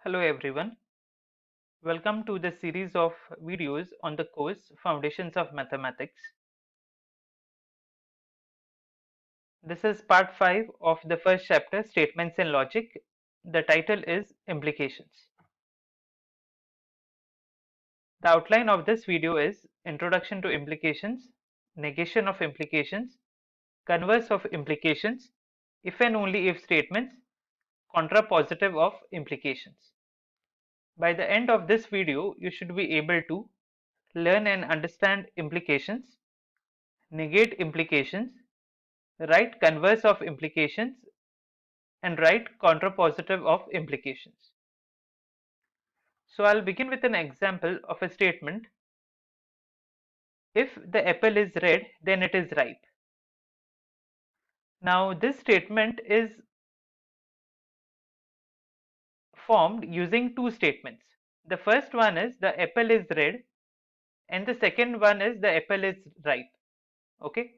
Hello everyone, welcome to the series of videos on the course Foundations of Mathematics. This is part 5 of the first chapter, Statements in Logic. The title is Implications. The outline of this video is Introduction to Implications, Negation of Implications, Converse of Implications, If and only if statements, Contrapositive of Implications. By the end of this video, you should be able to learn and understand implications, negate implications, write converse of implications, and write contrapositive of implications. So I'll begin with an example of a statement. If the apple is red, then it is ripe. Now this statement is formed using two statements. The first one is the apple is red, and the second one is the apple is ripe. Okay,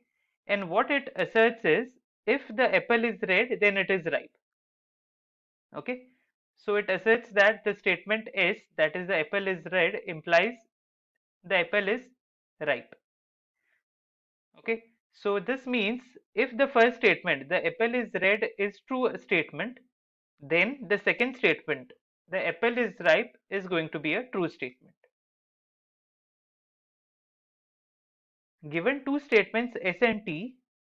and what it asserts is if the apple is red, then it is ripe. Okay, so it asserts that the statement S, that is the apple is red, implies the apple is ripe. Okay, so this means if the first statement, the apple is red, is true statement, then the second statement, the apple is ripe, is going to be a true statement. Given two statements S and T,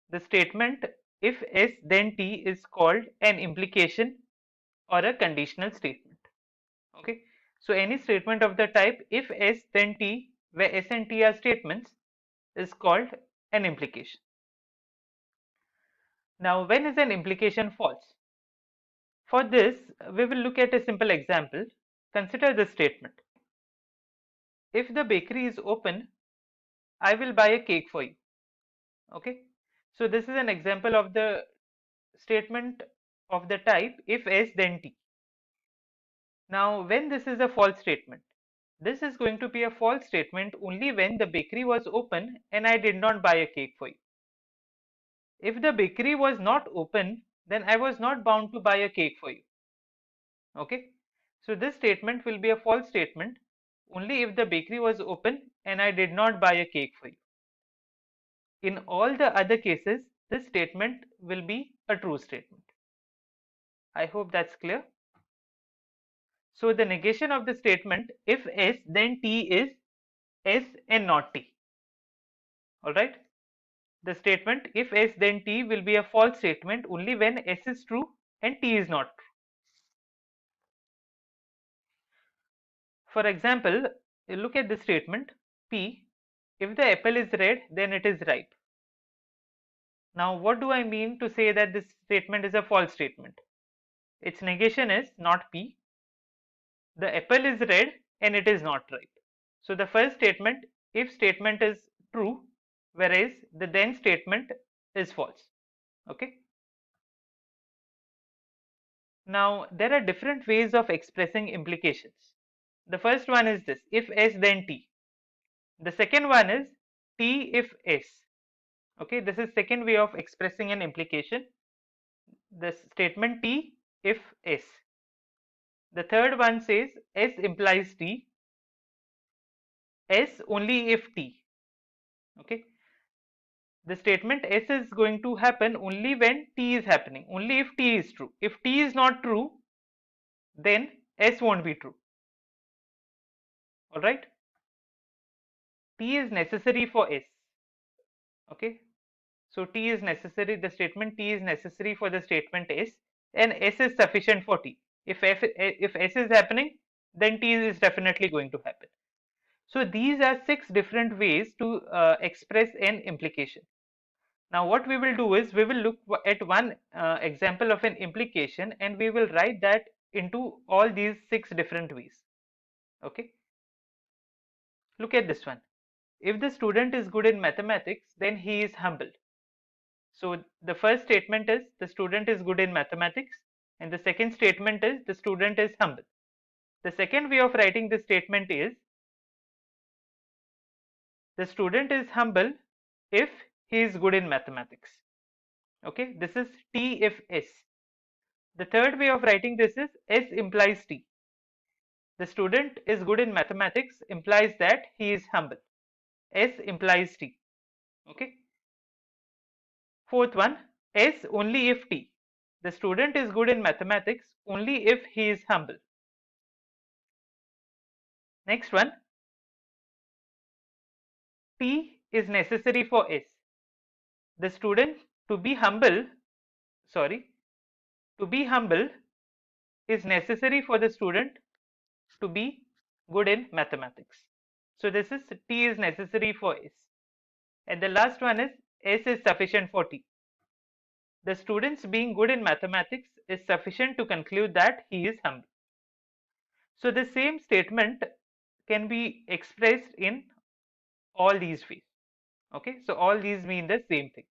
the statement if S then T is called an implication or a conditional statement. Okay, so any statement of the type if S then T, where S and T are statements, is called an implication. Now, when is an implication false? For this, we will look at a simple example. Consider this statement. If the bakery is open, I will buy a cake for you. Okay. So this is an example of the statement of the type if S then T. Now, when this is a false statement, this is going to be a false statement only when the bakery was open and I did not buy a cake for you. If the bakery was not open, then I was not bound to buy a cake for you. Okay, so this statement will be a false statement only if the bakery was open and I did not buy a cake for you. In all the other cases, this statement will be a true statement. I hope that's clear. So the negation of the statement if S then T is S and not T. Alright. The statement if S then T will be a false statement only when S is true and T is not true. For example, look at this statement P. If the apple is red, then it is ripe. Now, what do I mean to say that this statement is a false statement? Its negation is not P. The apple is red and it is not ripe. So, the first statement, if statement is true, whereas the then statement is false. Okay. Now, there are different ways of expressing implications. The first one is this, if S then T. The second one is T if S. Okay, this is second way of expressing an implication. The statement T if S. The third one says S implies T, S only if T. Okay, the statement S is going to happen only when T is happening, only if T is true. If T is not true, then S won't be true. Alright, T is necessary for S. Okay, so T is necessary, the statement T is necessary for the statement S, and S is sufficient for T. If S is happening, then T is definitely going to happen. So these are 6 different ways to express an implication. Now what we will do is we will look at one example of an implication and we will write that into all these 6 different ways. Okay. Look at this one. If the student is good in mathematics, then he is humble. So the first statement is the student is good in mathematics, and the second statement is the student is humble. The second way of writing this statement is the student is humble if he is good in mathematics. Okay, this is T if S. The third way of writing this is S implies T. The student is good in mathematics implies that he is humble. S implies T. Okay. Fourth one, S only if T. The student is good in mathematics only if he is humble. Next one, T is necessary for S. The student to be humble, sorry, to be humble is necessary for the student to be good in mathematics. So this is T is necessary for S. And the last one is S is sufficient for T. The student's being good in mathematics is sufficient to conclude that he is humble. So the same statement can be expressed in all these ways. Okay, so all these mean the same thing.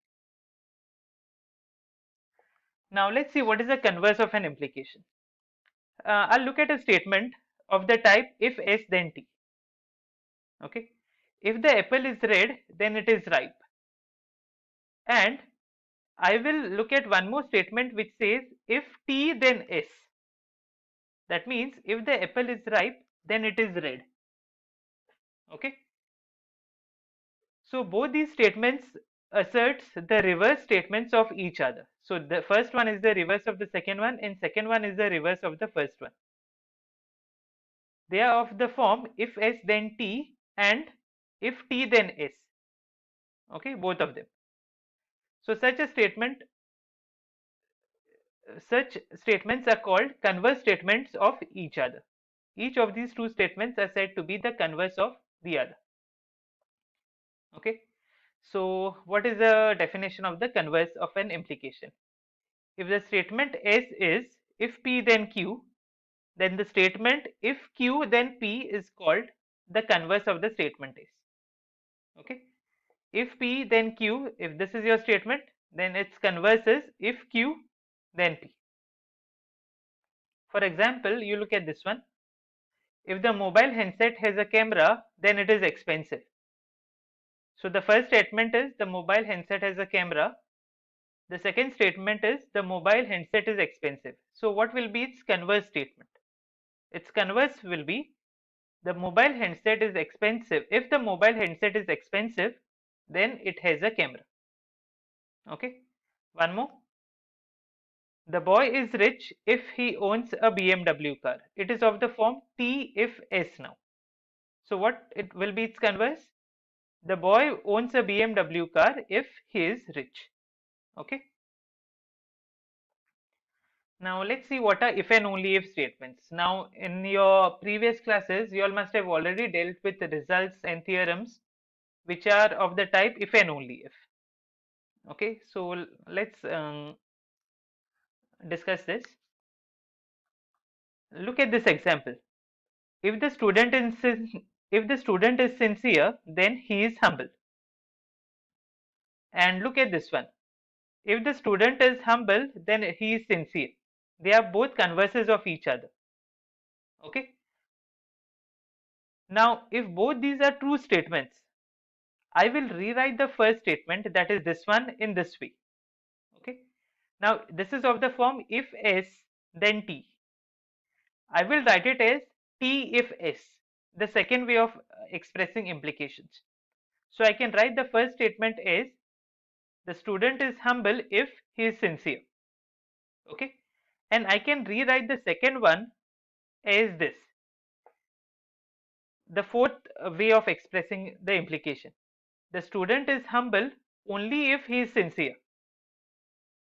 Now let's see what is the converse of an implication. I'll look at a statement of the type if S then T. Okay, if the apple is red then it is ripe, and I will look at one more statement which says if T then S. That means if the apple is ripe then it is red. Okay, so both these statements asserts the reverse statements of each other. So the first one is the reverse of the second one and second one is the reverse of the first one. They are of the form if S then T and if T then S. Okay, both of them. So such statements are called converse statements of each other. Each of these two statements are said to be the converse of the other. Okay, so what is the definition of the converse of an implication? If the statement S is if P then Q, then the statement if Q then P is called the converse of the statement S. Okay, if P then Q, if this is your statement, then its converse is if Q then P. For example, you look at this one. If the mobile handset has a camera, then it is expensive. So the first statement is the mobile handset has a camera. The second statement is the mobile handset is expensive. So what will be its converse statement? Its converse will be the mobile handset is expensive. If the mobile handset is expensive, then it has a camera. Okay, one more. The boy is rich if he owns a BMW car. It is of the form T if S now. So what it will be its converse? The boy owns a BMW car if he is rich. Okay. Now let's see what are if and only if statements. Now in your previous classes, you all must have already dealt with the results and theorems which are of the type if and only if. Okay, so let's discuss this. Look at this example. If the student is sincere, then he is humble. And look at this one. If the student is humble, then he is sincere. They are both converses of each other. Okay. Now, if both these are true statements, I will rewrite the first statement, that is this one, in this way. Okay. Now, this is of the form if S then T. I will write it as T if S, the second way of expressing implications. So I can write the first statement as the student is humble if he is sincere. Okay, and I can rewrite the second one as this, the fourth way of expressing the implication. The student is humble only if he is sincere.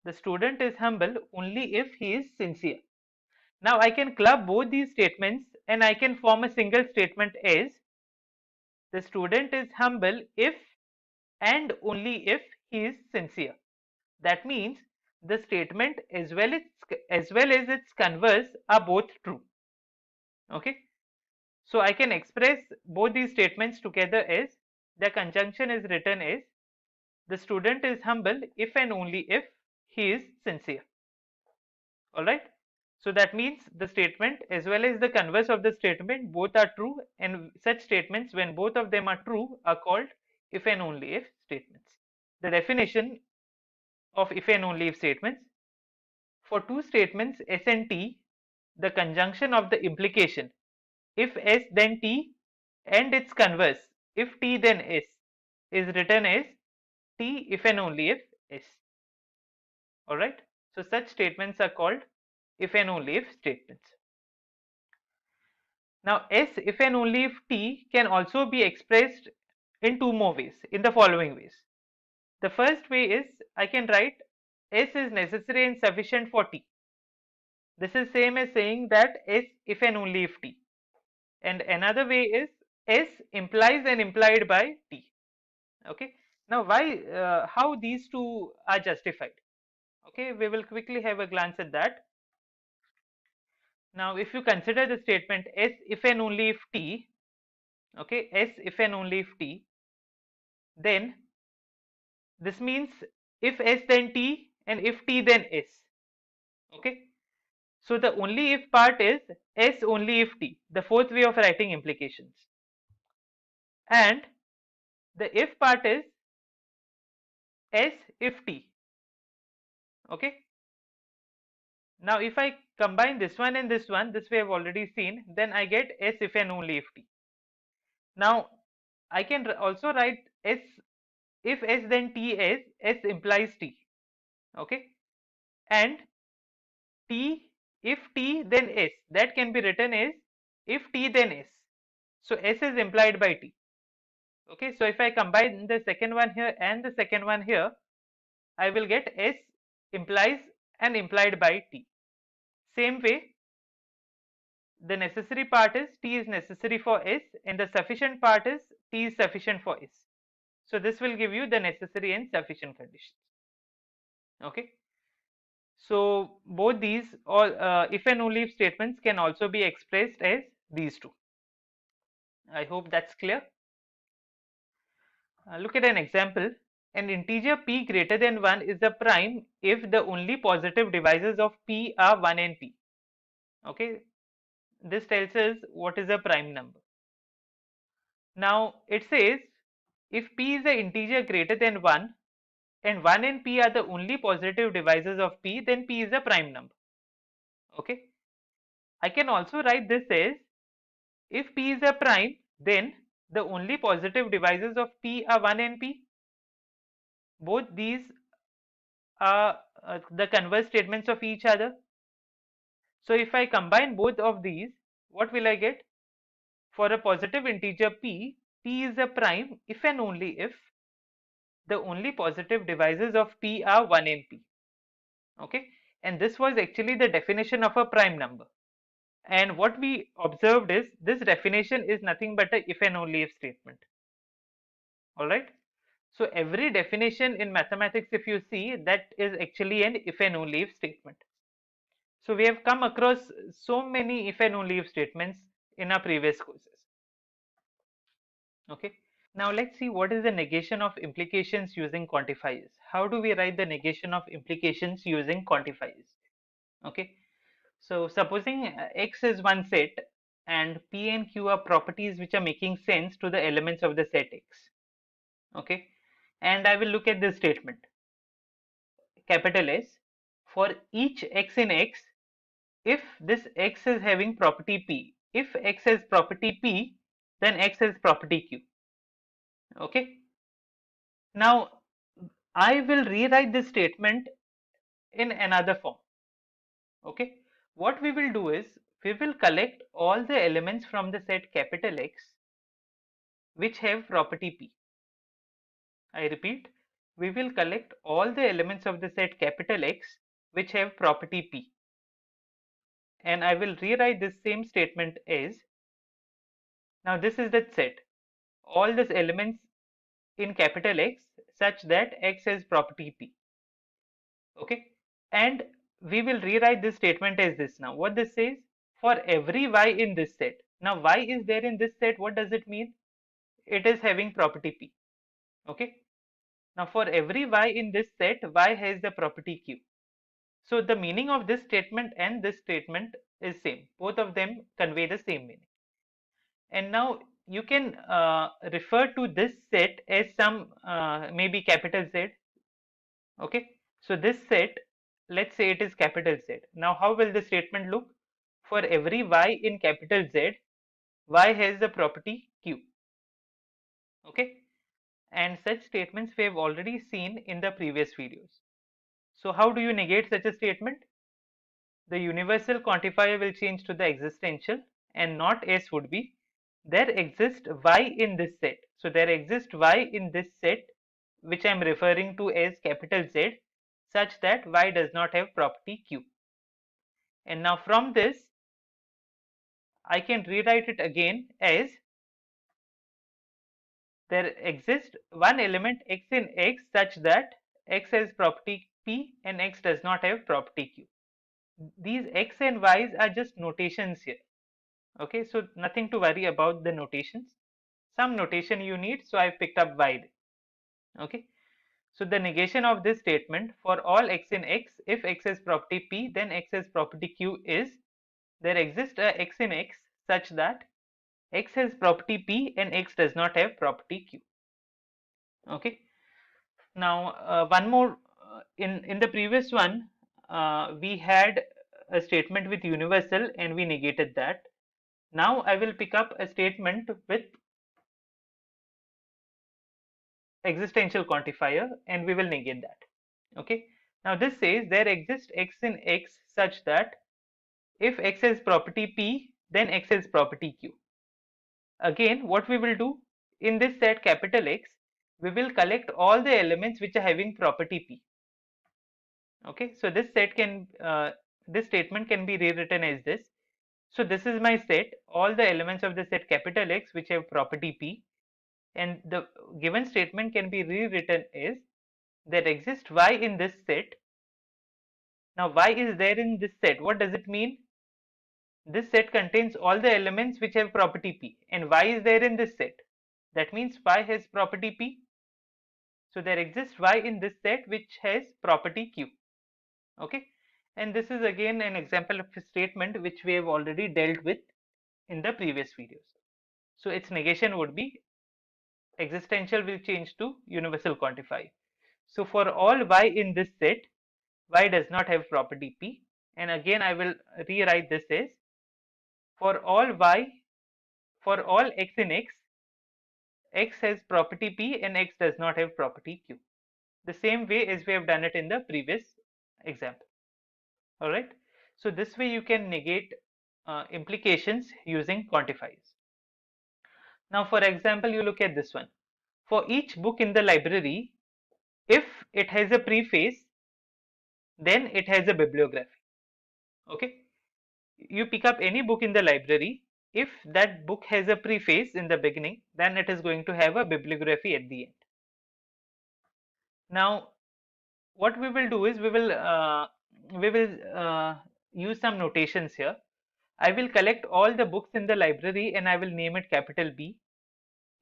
The student is humble only if he is sincere. Now I can club both these statements and I can form a single statement as the student is humble if and only if he is sincere. That means the statement as well as its converse are both true. Okay, so I can express both these statements together as the conjunction is written as the student is humble if and only if he is sincere. All right, so that means the statement as well as the converse of the statement both are true, and such statements when both of them are true are called if and only if statements. The definition of if and only if statements: for two statements S and T, the conjunction of the implication if S then T, and its converse, if T then S, is written as T if and only if S. Alright, so such statements are called if and only if statements. Now S if and only if T can also be expressed in two more ways, in the following ways. The first way is I can write S is necessary and sufficient for T. This is same as saying that S if and only if T. And another way is S implies and implied by T. Okay. Now how these two are justified? Okay, we will quickly have a glance at that. Now, if you consider the statement S if and only if T, okay, S if and only if T, then this means if S then T and if T then S. Okay. So the only if part is S only if T, the fourth way of writing implications. And the if part is S if T. Okay. Now if I combine this one and this we have already seen, then I get S if and only if T. Now I can also write S if S then T as S implies T. Okay. And T if T then S, that can be written as if T then S. So S is implied by T. Okay, so if I combine the second one here and the second one here, I will get S implies and implied by T. Same way, the necessary part is T is necessary for S and the sufficient part is T is sufficient for S. So this will give you the necessary and sufficient conditions. Okay. So both these or if and only if statements can also be expressed as these two. I hope that's clear. Look at an example. An integer p greater than 1 is a prime if the only positive divisors of p are 1 and p. Okay, this tells us what is a prime number. Now it says if p is an integer greater than 1 and 1 and p are the only positive divisors of p, then p is a prime number. Okay, I can also write this as if p is a prime, then the only positive divisors of p are 1 and p. Both these are the converse statements of each other. So if I combine both of these, what will I get? For a positive integer p, p is a prime if and only if the only positive divisors of p are 1 and p. Okay, and this was actually the definition of a prime number. And what we observed is this definition is nothing but a if and only if statement. All right. So every definition in mathematics, if you see, that is actually an if and only if statement. So we have come across so many if and only if statements in our previous courses. Okay. Now let's see what is the negation of implications using quantifiers. How do we write the negation of implications using quantifiers? Okay. So supposing X is one set and P and Q are properties which are making sense to the elements of the set X. Okay. And I will look at this statement. Capital S, for each X in X, if this X is having property P, if X has property P, then X has property Q. Okay. Now I will rewrite this statement in another form. Okay. What we will do is we will collect all the elements from the set capital X which have property P. I repeat, we will collect all the elements of the set capital X which have property P. And I will rewrite this same statement as, now this is the set, all these elements in capital X such that X has property P. Okay, and we will rewrite this statement as this. Now what this says, for every Y in this set, now Y is there in this set, what does it mean? It is having property P. Okay, now for every Y in this set, Y has the property Q. So the meaning of this statement and this statement is same, both of them convey the same meaning. And now you can refer to this set as some maybe capital Z. Okay, so this set, let's say it is capital Z. Now how will the statement look? For every Y in capital Z, Y has the property Q. Okay, and such statements we have already seen in the previous videos. So how do you negate such a statement? The universal quantifier will change to the existential, and not S would be there exists Y in this set. So there exists Y in this set, which I am referring to as capital Z, such that Y does not have property Q. And now from this I can rewrite it again as there exists one element X in X such that X has property P and X does not have property Q. These X and Y's are just notations here. Okay, so nothing to worry about the notations. Some notation you need, so I picked up Y. Okay, so the negation of this statement for all X in X, if X has property P, then X has property Q is there exists a X in X such that X has property P and X does not have property Q. Okay, now one more in the previous one we had a statement with universal and we negated that. Now I will pick up a statement with existential quantifier and we will negate that. Okay, now this says there exists X in X such that if X has property P, then X has property Q. Again, what we will do in this set capital X, we will collect all the elements which are having property P. Okay, so this set can this statement can be rewritten as this. So this is my set, all the elements of the set capital X which have property P, and the given statement can be rewritten as there exists Y in this set. Now Y is there in this set. What does it mean? This set contains all the elements which have property P, and Y is there in this set. That means Y has property P. So there exists Y in this set which has property Q. Okay, and this is again an example of a statement which we have already dealt with in the previous videos. So its negation would be existential will change to universal quantifier. So for all Y in this set, Y does not have property P, and again I will rewrite this as for all Y, for all X in X, X has property P and X does not have property Q. The same way as we have done it in the previous example. All right. So this way you can negate implications using quantifiers. Now, for example, you look at this one. For each book in the library, if it has a preface, then it has a bibliography. Okay. You pick up any book in the library. If that book has a preface in the beginning, then it is going to have a bibliography at the end. Now, what we will do is we will use some notations here. I will collect all the books in the library and I will name it capital B.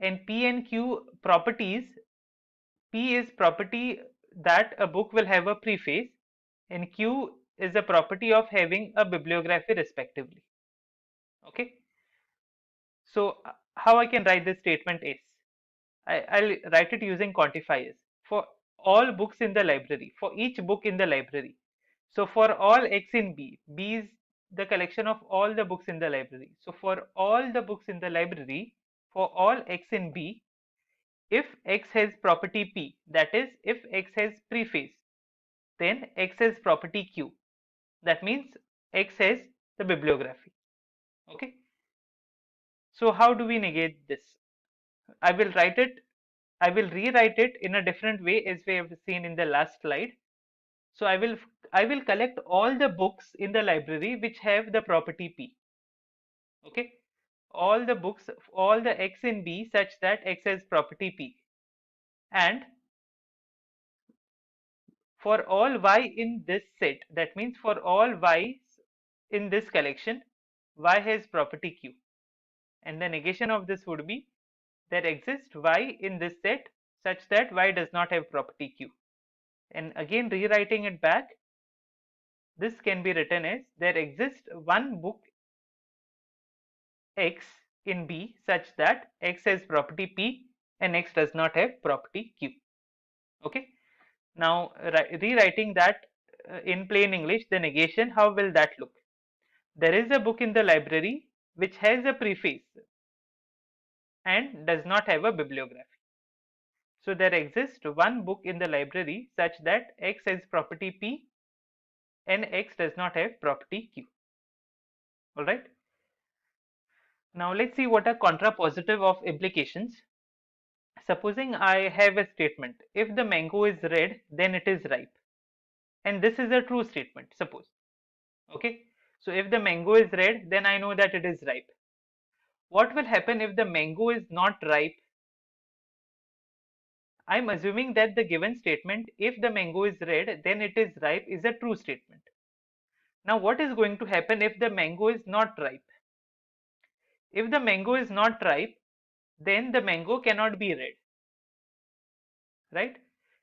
And P and Q properties, P is property that a book will have a preface and Q is a property of having a bibliography respectively. Okay. So how I can write this statement is, I'll write it using quantifiers. For all books in the library, for each book in the library. So for all X in B, B is the collection of all the books in the library. So for all the books in the library, for all X in B, if X has property P, that is if X has preface, then X has property Q. That means X has the bibliography. Okay. So how do we negate this? I will write it, I will rewrite it in a different way as we have seen in the last slide. So I will collect all the books in the library which have the property P. Okay, all the books, all the X in B such that X has property P, and for all Y in this set, that means for all Y's in this collection, Y has property Q, and the negation of this would be there exists Y in this set such that Y does not have property Q. And again rewriting it back, this can be written as there exists one book X in B such that X has property P and X does not have property Q. Okay. Now rewriting that in plain English, the negation, how will that look? There is a book in the library which has a preface. and does not have a bibliography. So there exists one book in the library such that X has property P and X does not have property Q. Alright. Now let's see what are contrapositive of implications. Supposing I have a statement, if the mango is red, then it is ripe. And this is a true statement, suppose. Okay. So if the mango is red, then I know that it is ripe. What will happen if the mango is not ripe? I'm assuming that the given statement, if the mango is red, then it is ripe, is a true statement. Now what is going to happen if the mango is not ripe? If the mango is not ripe, then the mango cannot be red, right?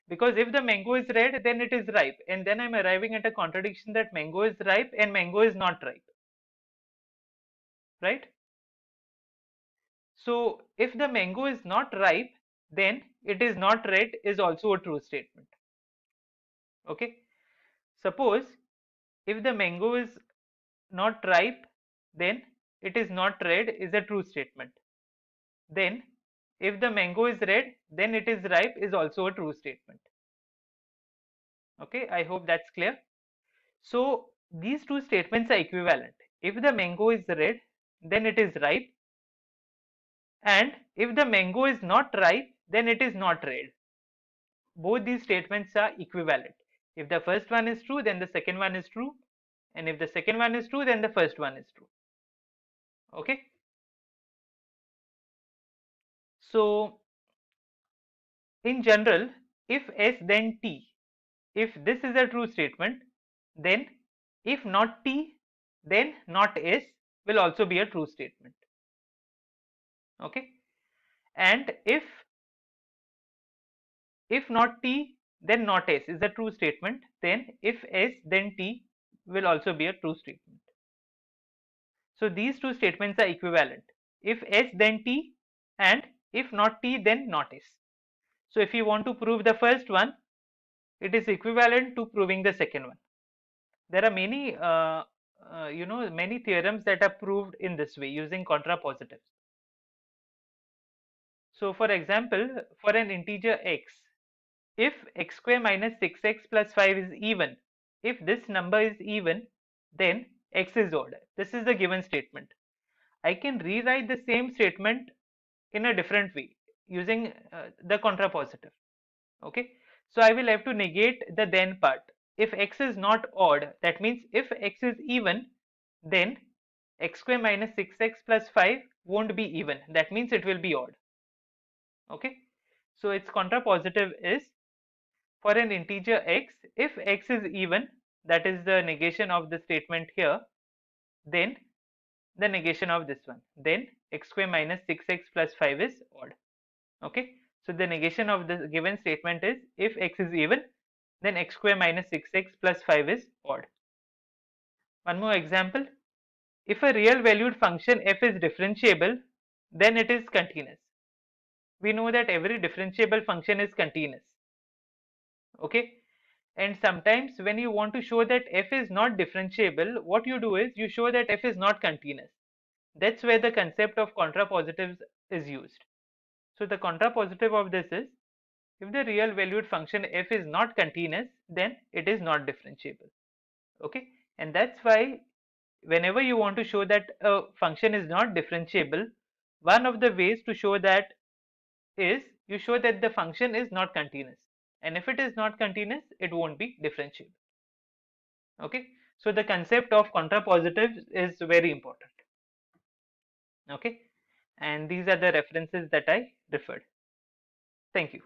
Because if the mango is red, then it is ripe, and then I'm arriving at a contradiction that mango is ripe and mango is not ripe, right? So if the mango is not ripe, then it is not red is also a true statement. Okay. Suppose if the mango is not ripe, then it is not red is a true statement. Then if the mango is red, then it is ripe is also a true statement. Okay, I hope that's clear. So these two statements are equivalent. If the mango is red, then it is ripe, and if the mango is not ripe, then it is not red. Both these statements are equivalent. If the first one is true, then the second one is true, and if the second one is true, then the first one is true. Okay. So in general, if S then T, if this is a true statement, then if not T, then not S will also be a true statement. Okay. And if not T, then not S is a true statement, then if S then T will also be a true statement. So these two statements are equivalent. If S then T, and if not T then not S. So if you want to prove the first one, it is equivalent to proving the second one. There are many many theorems that are proved in this way using contrapositives. So for example, for an integer x, if x square minus 6x plus 5 is even, if this number is even, then x is odd. This is the given statement. I can rewrite the same statement in a different way using the contrapositive. Okay, so I will have to negate the then part. If x is not odd, that means if x is even, then x square minus 6x plus 5 won't be even. That means it will be odd. Okay, so its contrapositive is, for an integer x, if x is even, that is the negation of the statement here, then the negation of this one, then x square minus 6x plus 5 is odd. Okay, so the negation of the given statement is, if x is even, then x square minus 6x plus 5 is odd. One more example, if a real valued function f is differentiable, then it is continuous. We know that every differentiable function is continuous. Okay, and sometimes when you want to show that f is not differentiable, what you do is you show that f is not continuous. That's where the concept of contrapositives is used. So the contrapositive of this is, if the real valued function f is not continuous, then it is not differentiable. Okay, and that's why whenever you want to show that a function is not differentiable, one of the ways to show that is you show that the function is not continuous, and if it is not continuous, it won't be differentiable. Okay, so the concept of contrapositives is very important. Okay, and these are the references that I referred. Thank you.